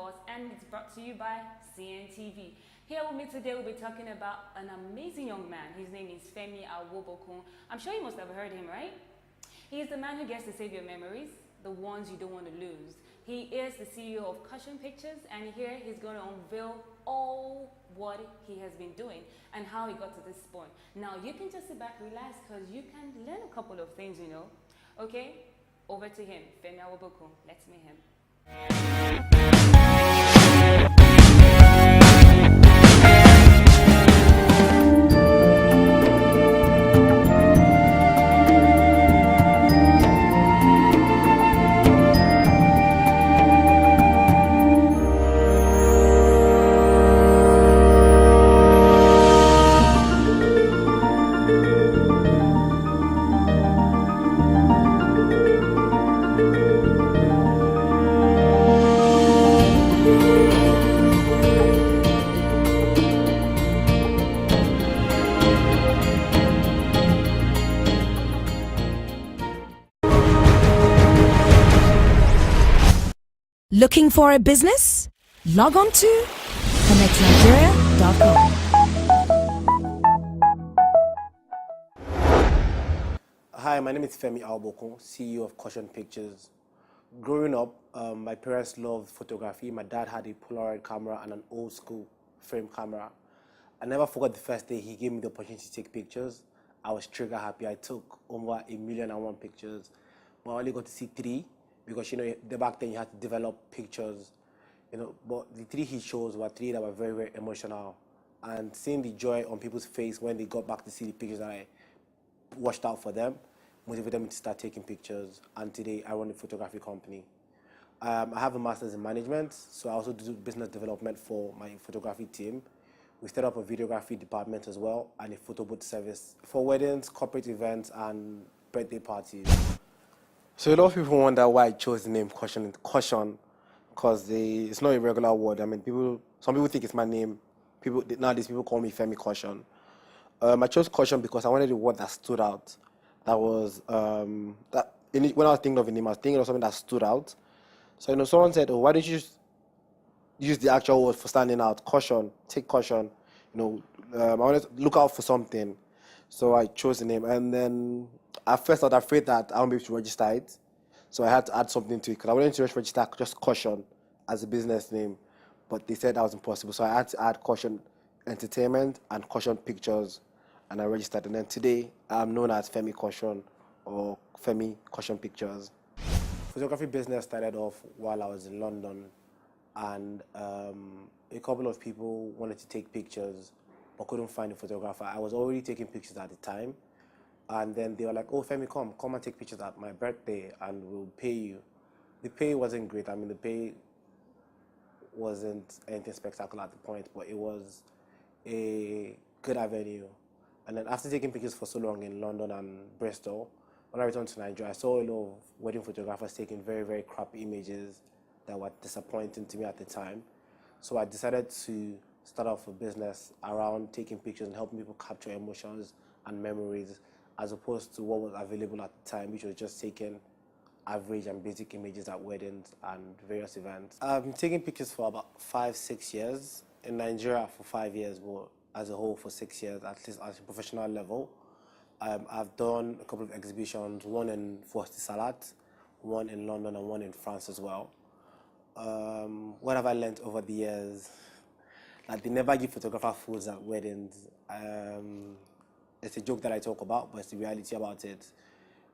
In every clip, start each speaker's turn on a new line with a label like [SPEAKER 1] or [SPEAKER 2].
[SPEAKER 1] course, and it's brought to you by CNTV. Here with me today, we'll be talking about an amazing young man. His name is Femi Awobokun. I'm sure you must have heard him, right? He is the man who gets to save your memories, the ones you don't want to lose. He is the CEO of Caution Pictures, and here he's going to unveil all what he has been doing and how he got to this point. Now, you can just sit back, relax, because you can learn a couple of things, you know. Okay? Over to him, Femi Awobokun. Let's meet him.
[SPEAKER 2] Looking for a business? Log on to connectnigeria.com.
[SPEAKER 3] Hi, my name is Femi Awobokun, CEO of Caution Pictures. Growing up, my parents loved photography. My dad had a Polaroid camera and an old school frame camera. I never forgot the first day he gave me the opportunity to take pictures. I was trigger happy. I took over 1,000,001 pictures, but I only got to see 3 because, you know, back then you had to develop pictures, you know, but the 3 he chose were 3 that were very, very emotional. And seeing the joy on people's face when they got back to see the pictures that I washed out for them motivated me to start taking pictures, and today I run a photography company. I have a master's in management, so I also do business development for my photography team. We set up a videography department as well and a photo booth service for weddings, corporate events, and birthday parties. So a lot of people wonder why I chose the name Caution, because it's not a regular word. I mean, some people think it's my name. Nowadays people call me Femi Caution. I chose Caution because I wanted a word that stood out. That was when I was thinking of a name, I was thinking of something that stood out. So, you know, someone said, "Oh, why don't you just use the actual word for standing out? Caution, take caution." You know, I wanted to look out for something, so I chose the name. And then at first I was afraid that I won't be able to register it, so I had to add something to it because I wanted to register just Caution as a business name, but they said that was impossible. So I had to add Caution Entertainment and Caution Pictures, and I registered. And then today I'm known as Femi Caution or Femi Caution Pictures. Photography business started off while I was in London, and a couple of people wanted to take pictures but couldn't find a photographer. I was already taking pictures at the time, and then they were like, "Oh, Femi, come and take pictures at my birthday and we'll pay you." The pay wasn't great. I mean, the pay wasn't anything spectacular at the point, but it was a good avenue. And then after taking pictures for so long in London and Bristol, when I returned to Nigeria, I saw a lot of wedding photographers taking very, very crappy images that were disappointing to me at the time. So I decided to start off a business around taking pictures and helping people capture emotions and memories, as opposed to what was available at the time, which was just taking average and basic images at weddings and various events. I've been taking pictures for about 5-6 years, in Nigeria for 5 years, but as a whole for 6 years, at least at a professional level. I've done a couple of exhibitions, one in Forty Salat, one in London, and one in France as well. What have I learned over the years? That they never give photographer foods at weddings. It's a joke that I talk about, but it's the reality about it.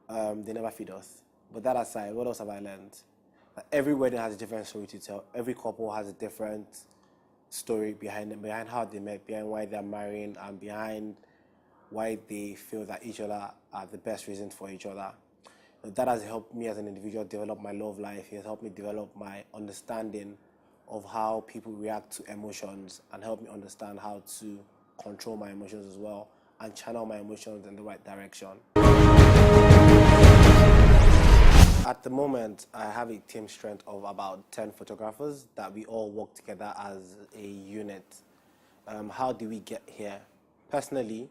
[SPEAKER 3] They never feed us. But that aside, what else have I learned? That every wedding has a different story to tell. Every couple has a different story behind them, behind how they met, behind why they're marrying, and behind why they feel that each other are the best reasons for each other. That has helped me as an individual develop my love life. It has helped me develop my understanding of how people react to emotions, and help me understand how to control my emotions as well and channel my emotions in the right direction. At the moment, I have a team strength of about 10 photographers that we all work together as a unit. How do we get here? Personally,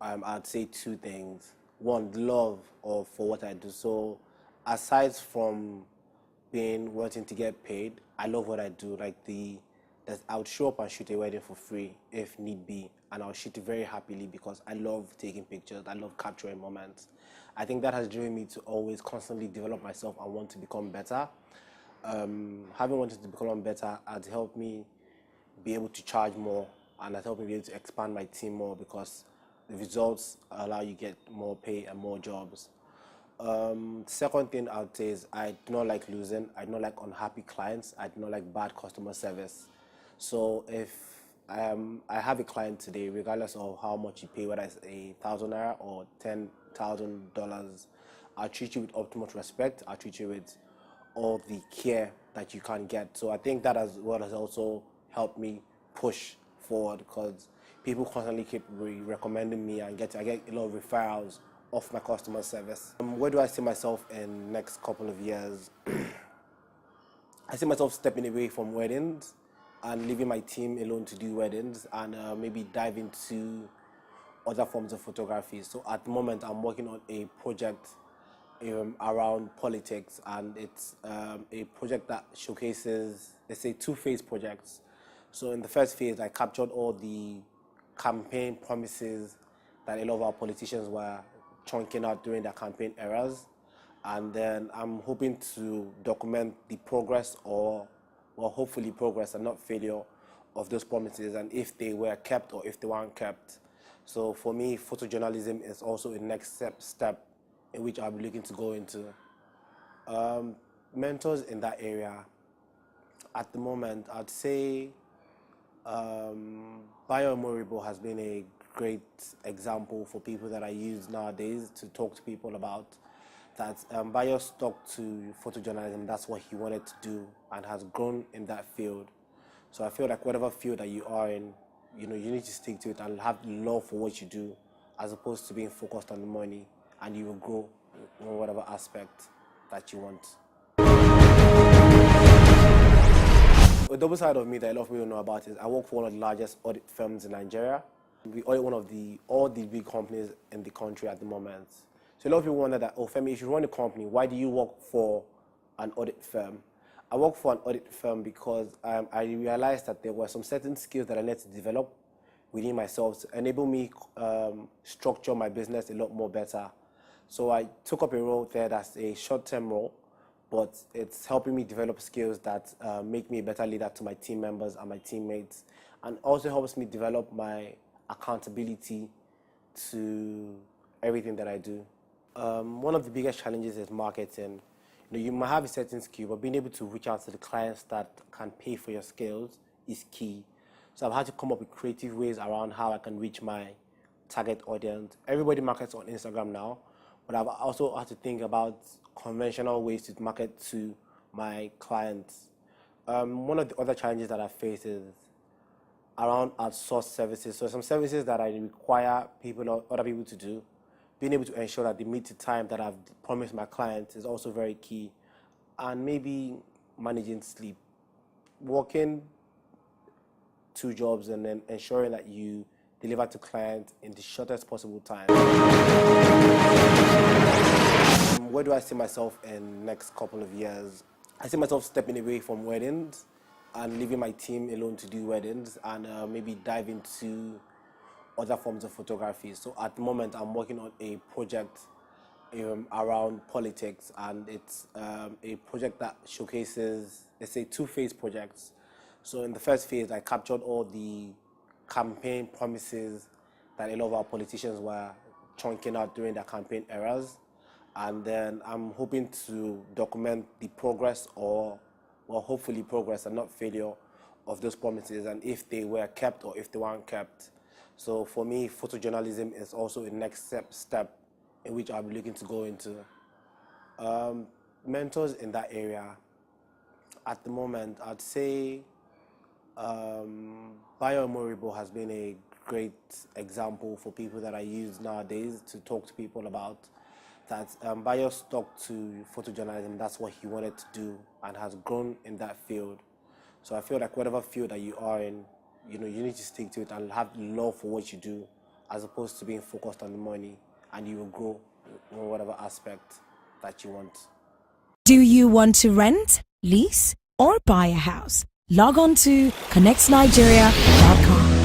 [SPEAKER 3] I'd say 2 things. One, love for what I do. So aside from wanting to get paid, I love what I do. I would show up and shoot a wedding for free if need be, and I'll shoot it very happily because I love taking pictures. I love capturing moments. I think that has driven me to always constantly develop myself and want to become better. Having wanted to become better has helped me be able to charge more, and has helped me be able to expand my team more because the results allow you to get more pay and more jobs. Second thing I would say is I do not like losing. I do not like unhappy clients. I do not like bad customer service. So if I have a client today, regardless of how much you pay, whether it's £1,000 or $10,000, I'll treat you with utmost respect. I'll treat you with all the care that you can get. So I think that is what has also helped me push forward because people constantly keep recommending me, and I get a lot of referrals of my customer service. Where do I see myself in next couple of years? I see myself stepping away from weddings and leaving my team alone to do weddings, and maybe dive into other forms of photography. So at the moment, I'm working on a project around politics, and it's a project that showcases, let's say, two-phase projects. So in the first phase, I captured all the campaign promises that a lot of our politicians were chunking out during their campaign eras, and then I'm hoping to document the progress or hopefully progress and not failure of those promises, and if they were kept or if they weren't kept. So for me, photojournalism is also a next step in which I'll be looking to go into. Mentors in that area, at the moment, I'd say Bayo Moribo has been a great example for people that I use nowadays to talk to people about that. Bayo stuck to photojournalism. That's what he wanted to do and has grown in that field. So I feel like whatever field that you are in, you need to stick to it and have love for what you do, as opposed to being focused on the money, and you will grow in whatever aspect that you want. A double side of me that a lot of people know about is I work for one of the largest audit firms in Nigeria. We audit all the big companies in the country at the moment. So a lot of people wonder that, oh, Femi, if you run a company, why do you work for an audit firm? I work for an audit firm because I realized that there were some certain skills that I needed to develop within myself to enable me structure my business a lot more better. So I took up a role there that's a short-term role, but it's helping me develop skills that make me a better leader to my team members and my teammates, and also helps me develop my accountability to everything that I do. One of the biggest challenges is marketing. You might have a certain skill, but being able to reach out to the clients that can pay for your skills is key. So I've had to come up with creative ways around how I can reach my target audience. Everybody markets on Instagram now, but I've also had to think about conventional ways to market to my clients. One of the other challenges that I face is around outsourced services. So some services that I require other people to do, being able to ensure that they meet the time that I've promised my clients is also very key. And maybe managing sleep, working 2 jobs and then ensuring that you deliver to clients in the shortest possible time. Where do I see myself in next couple of years? I see myself stepping away from weddings and leaving my team alone to do weddings, and maybe dive into other forms of photography. So at the moment, I'm working on a project around politics, and it's a project that showcases, let's say, 2-phase projects. So in the first phase, I captured all the campaign promises that a lot of our politicians were chunking out during their campaign eras, and then I'm hoping to document the progress or hopefully progress and not failure of those promises, and if they were kept or if they weren't kept. So for me, photojournalism is also a next step in which I'll be looking to go into. Mentors in that area, at the moment, I'd say Bayo Moribo has been a great example for people that I use nowadays to talk to people about that. Bayo stuck to photojournalism. That's what he wanted to do and has grown in that field. So I feel like whatever field that you are in, you need to stick to it and have love for what you do, as opposed to being focused on the money, and you will grow in whatever aspect that you want.
[SPEAKER 2] Do you want to rent, lease, or buy a house, log on to connectsnigeria.com.